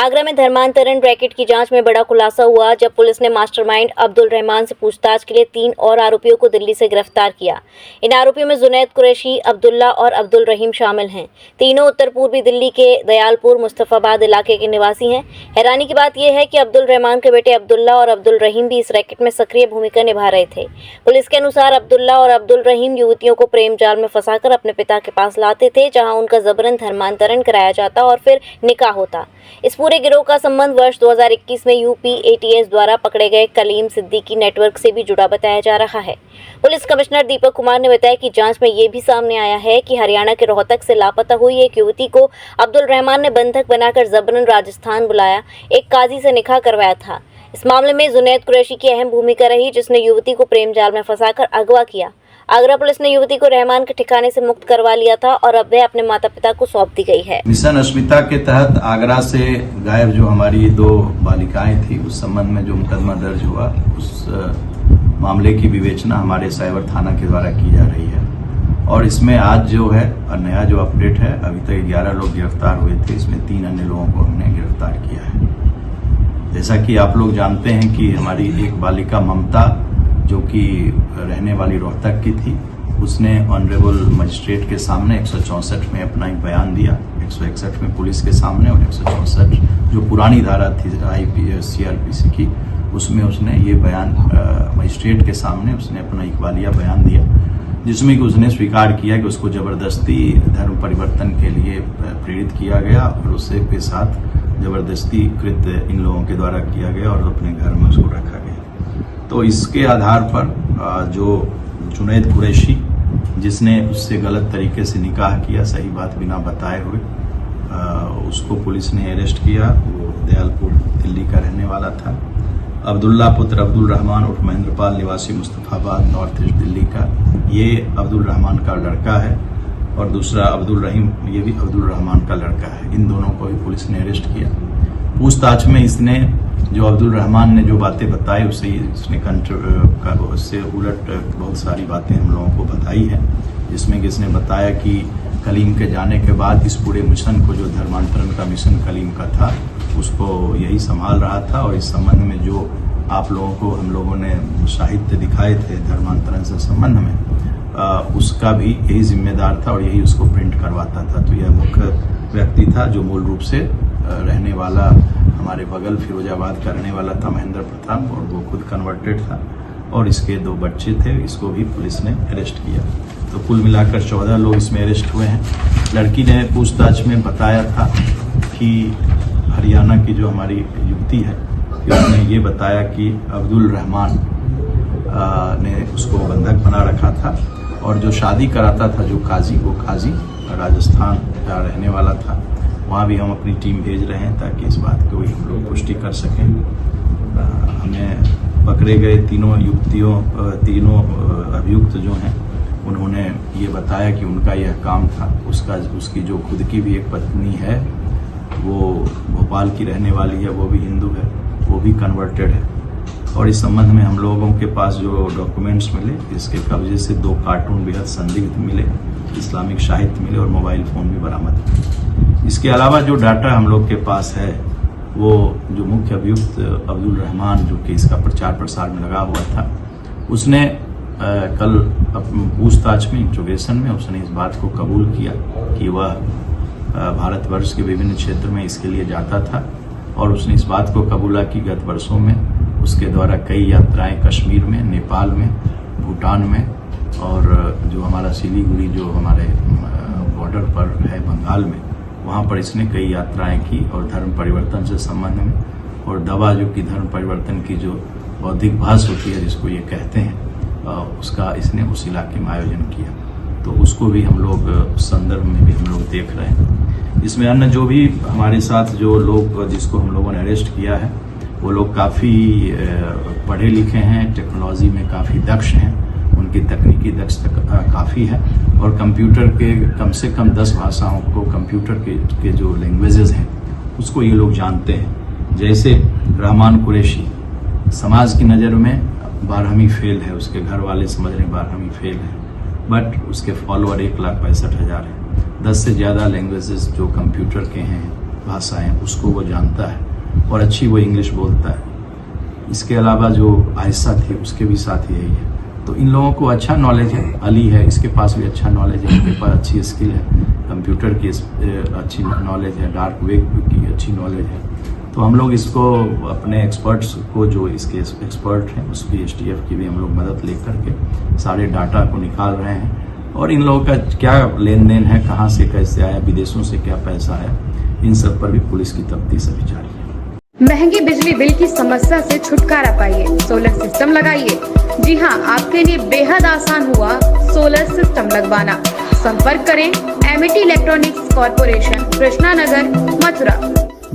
आगरा में धर्मांतरण रैकेट की जांच में बड़ा खुलासा हुआ जब पुलिस ने मास्टरमाइंड अब्दुल रहमान से पूछताछ के लिए 3 और आरोपियों को दिल्ली से गिरफ्तार किया। इन आरोपियों में जुनैद कुरैशी, अब्दुल्ला और अब्दुल रहीम शामिल हैं। तीनों उत्तर पूर्वी दिल्ली के दयालपुर मुस्तफाबाद इलाके के निवासी हैं। हैरानी की बात यह है कि अब्दुल रहमान के बेटे अब्दुल्ला और अब्दुल रहीम भी इस रैकेट में सक्रिय भूमिका निभा रहे थे। पुलिस के अनुसार अब्दुल्ला और अब्दुल रहीम युवतियों को प्रेम जाल में फंसाकर अपने पिता के पास लाते थे, जहां उनका जबरन धर्मांतरण कराया जाता और फिर निकाह होता। इस पूरे गिरोह का संबंध वर्ष 2021 में यूपी एटीएस द्वारा पकड़े गए कलीम सिद्दीकी नेटवर्क से भी जुड़ा बताया जा रहा है। पुलिस कमिश्नर दीपक कुमार ने बताया कि जांच में ये भी सामने आया है कि हरियाणा के रोहतक से लापता हुई एक युवती को अब्दुल रहमान ने बंधक बनाकर जबरन राजस्थान बुलाया, एक काजी से निकाह करवाया था। इस मामले में जुनैद कुरैशी की अहम भूमिका रही, जिसने युवती को प्रेम जाल में फंसाकर अगवा किया। आगरा पुलिस ने युवती को रहमान के ठिकाने से मुक्त करवा लिया था और अब वह अपने माता पिता को सौंप दी गई है। मिशन अस्मिता के तहत आगरा से गायब जो हमारी 2 बालिकाएं थी, उस संबंध में जो मुकदमा दर्ज हुआ, उस मामले की विवेचना हमारे साइबर थाना के द्वारा की जा रही है। और इसमें आज जो है नया जो अपडेट है, अभी तक 11 लोग गिरफ्तार हुए थे, इसमें 3 अन्य लोगों को हमने गिरफ्तार किया है। जैसा कि आप लोग जानते हैं कि हमारी एक बालिका ममता, जो कि रहने वाली रोहतक की थी, उसने ऑनरेबल मजिस्ट्रेट के सामने 164 में अपना एक बयान दिया, 161 में पुलिस के सामने और 164 जो पुरानी धारा थी सीआरपीसी की, उसमें उसने ये बयान मजिस्ट्रेट के सामने उसने अपना इकबालिया बयान दिया, जिसमें कि उसने स्वीकार किया कि उसको जबरदस्ती धर्म परिवर्तन के लिए प्रेरित किया गया और उससे के साथ जबरदस्ती कृत्य इन लोगों के द्वारा किया गया और अपने घर में उसको रखा गया। तो इसके आधार पर जो जुनैद कुरैशी, जिसने उससे गलत तरीके से निकाह किया, सही बात बिना बताए हुए, उसको पुलिस ने अरेस्ट किया। वो दयालपुर दिल्ली का रहने वाला था। अब्दुल्ला पुत्र अब्दुल रहमान उर्फ महेंद्रपाल, निवासी मुस्तफाबाद नॉर्थ ईस्ट दिल्ली का, ये अब्दुल रहमान का लड़का है। और दूसरा अब्दुल रहीम, ये भी अब्दुल रहमान का लड़का है। इन दोनों को भी पुलिस ने अरेस्ट किया। पूछताछ में इसने जो अब्दुल रहमान ने जो बातें बताई, उससे उलट बहुत सारी बातें हम लोगों को बताई है, जिसमें कि इसने बताया कि कलीम के जाने के बाद इस पूरे मिशन को, जो धर्मांतरण का मिशन कलीम का था, उसको यही संभाल रहा था। और इस संबंध में जो आप लोगों को हम लोगों ने साहित्य दिखाए थे धर्मांतरण से संबंध में, उसका भी यही जिम्मेदार था और यही उसको प्रिंट करवाता था। तो यह मुख्य व्यक्ति था, जो मूल रूप से रहने वाला हमारे बगल फिरोजाबाद का रहने वाला था, महेंद्र प्रताप, और वो खुद कन्वर्टेड था। और इसके 2 बच्चे थे, इसको भी पुलिस ने अरेस्ट किया। तो कुल मिलाकर 14 लोग इसमें अरेस्ट हुए हैं। लड़की ने पूछताछ में बताया था कि हरियाणा की जो हमारी युवती है, उसने ये बताया कि अब्दुल रहमान ने उसको बंधक बना रखा था और जो शादी कराता था, जो काजी, वो काजी राजस्थान का रहने वाला था। वहाँ भी हम अपनी टीम भेज रहे हैं ताकि इस बात को हम लोग पुष्टि कर सकें। हमें पकड़े गए तीनों अभियुक्त जो हैं, उन्होंने ये बताया कि उनका यह काम था। उसकी जो खुद की भी एक पत्नी है, वो भोपाल की रहने वाली है, वो भी हिंदू है, वो भी कन्वर्टेड है। और इस संबंध में हम लोगों के पास जो डॉक्यूमेंट्स मिले, इसके कब्जे से 2 कार्टून बेहद संदिग्ध मिले, इस्लामिक साहित्य मिले और मोबाइल फ़ोन भी बरामद हुए। इसके अलावा जो डाटा हम लोग के पास है, वो जो मुख्य अभियुक्त अब्दुल रहमान, जो कि इसका प्रचार प्रसार में लगा हुआ था, उसने कल पूछताछ में, इंट्रोगेशन में, उसने इस बात को कबूल किया कि वह भारतवर्ष के विभिन्न क्षेत्र में इसके लिए जाता था। और उसने इस बात को कबूला कि गत वर्षों में उसके द्वारा कई यात्राएं कश्मीर में, नेपाल में, भूटान में, और जो हमारा सिलीगुड़ी जो हमारे बॉर्डर पर है बंगाल में, वहाँ पर इसने कई यात्राएं की और धर्म परिवर्तन से संबंध में, और दवा जो कि धर्म परिवर्तन की जो बौद्धिक भाष होती है, जिसको ये कहते हैं, उसका इसने उस इलाके में आयोजन किया। तो उसको भी हम लोग उस संदर्भ में भी हम लोग देख रहे हैं। इसमें अन्य जो भी हमारे साथ जो लोग, जिसको हम लोगों ने अरेस्ट किया है, वो लोग काफ़ी पढ़े लिखे हैं, टेक्नोलॉजी में काफ़ी दक्ष हैं, उनकी तकनीकी दक्षता काफ़ी है, और कंप्यूटर के कम से कम 10 भाषाओं को, कंप्यूटर के जो लैंग्वेजेस हैं, उसको ये लोग जानते हैं। जैसे रहमान कुरैशी समाज की नज़र में 12वीं फेल है, उसके घर वाले समझ रहे हैं 12वीं फेल है, बट उसके फॉलोअर 1,65,000 हैं। 10 से ज़्यादा लैंग्वेजेस जो कंप्यूटर के हैं भाषाएं हैं उसको वो जानता है और अच्छी वो इंग्लिश बोलता है। इसके अलावा जो आयशा थी उसके भी साथ यही है। तो इन लोगों को अच्छा नॉलेज है। अली है, इसके पास भी अच्छा नॉलेज है, इनके पास अच्छी स्किल है, कंप्यूटर की अच्छी नॉलेज है, डार्क वेब की अच्छी नॉलेज है। तो हम लोग इसको अपने एक्सपर्ट्स को जो इसके एक्सपर्ट हैं उसकी एसटीएफ की भी हम लोग मदद लेकर के सारे डाटा को निकाल रहे हैं और इन लोगों का क्या लेन देन है, कहाँ से कैसे आया, विदेशों से क्या पैसा है, इन सब पर भी पुलिस की तफ्तीश अभी जारी है। महंगी बिजली बिल की समस्या से छुटकारा पाइए, सोलर सिस्टम लगाइए। जी हां, आपके लिए बेहद आसान हुआ सोलर सिस्टम लगवाना। संपर्क करें Amity electronics corporation, Krishna Nagar, Mathura.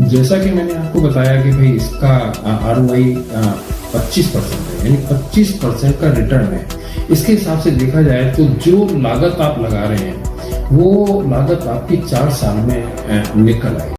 जैसा कि मैंने आपको बताया कि भाई इसका ROI 25% है, यानी 25% का रिटर्न है। इसके हिसाब से देखा जाए तो जो लागत आप लगा रहे हैं वो लागत आपकी 4 साल में निकल आएगी।